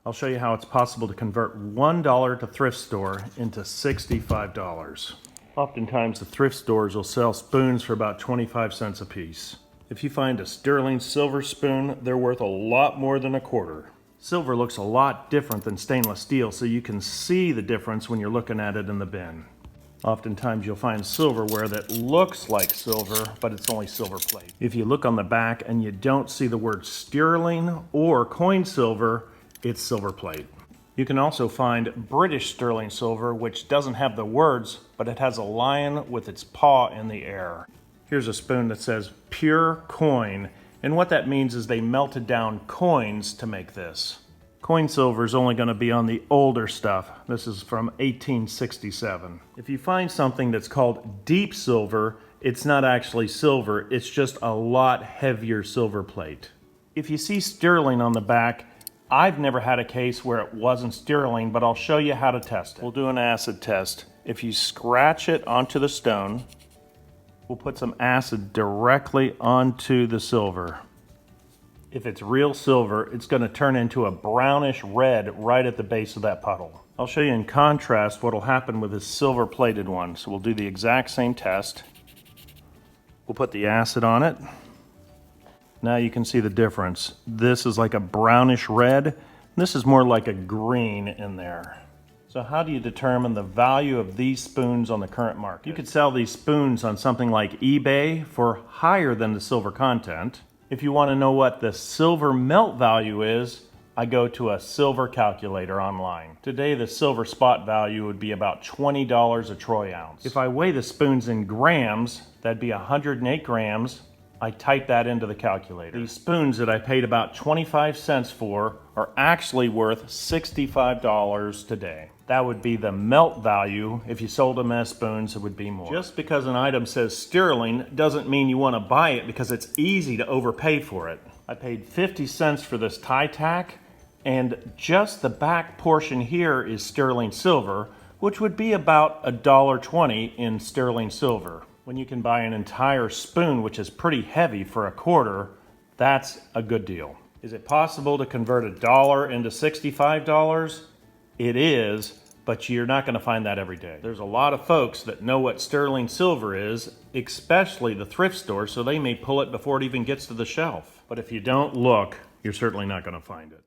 I'll show you how it's possible to convert $1 at a thrift store into $65. Oftentimes the thrift stores will sell spoons for about 25 cents a piece. If you find a sterling silver spoon, they're worth a lot more than a quarter. Silver looks a lot different than stainless steel, so you can see the difference when you're looking at it in the bin. Oftentimes you'll find silverware that looks like silver, but it's only silver plate. If you look on the back and you don't see the word sterling or coin silver, it's silver plate. You can also find British sterling silver, which doesn't have the words, but it has a lion with its paw in the air. Here's a spoon that says pure coin, and what that means is they melted down coins to make this. Coin silver is only going to be on the older stuff. This is from 1867. If you find something that's called deep silver, it's not actually silver, it's just a lot heavier silver plate. If you see sterling on the back, I've never had a case where it wasn't sterling, but I'll show you how to test it. We'll do an acid test. If you scratch it onto the stone, we'll put some acid directly onto the silver. If it's real silver, it's going to turn into a brownish red right at the base of that puddle. I'll show you in contrast what will happen with this silver plated one. So we'll do the exact same test. We'll put the acid on it. Now you can see the difference. This is like a brownish red. This is more like a green in there. So how do you determine the value of these spoons on the current market? You could sell these spoons on something like eBay for higher than the silver content. If you want to know what the silver melt value is, I go to a silver calculator online. Today the silver spot value would be about $20 a troy ounce. If I weigh the spoons in grams, that'd be 108 grams. I type that into the calculator. These spoons that I paid about 25 cents for are actually worth $65 today. That would be the melt value. If you sold them as spoons, it would be more. Just because an item says sterling doesn't mean you want to buy it because it's easy to overpay for it. I paid 50 cents for this tie tack, and just the back portion here is sterling silver, which would be about $1.20 in sterling silver. When you can buy an entire spoon, which is pretty heavy, for a quarter, that's a good deal. Is it possible to convert $1 into $65? It is, but you're not going to find that every day. There's a lot of folks that know what sterling silver is, especially the thrift store, so they may pull it before it even gets to the shelf. But if you don't look, you're certainly not going to find it.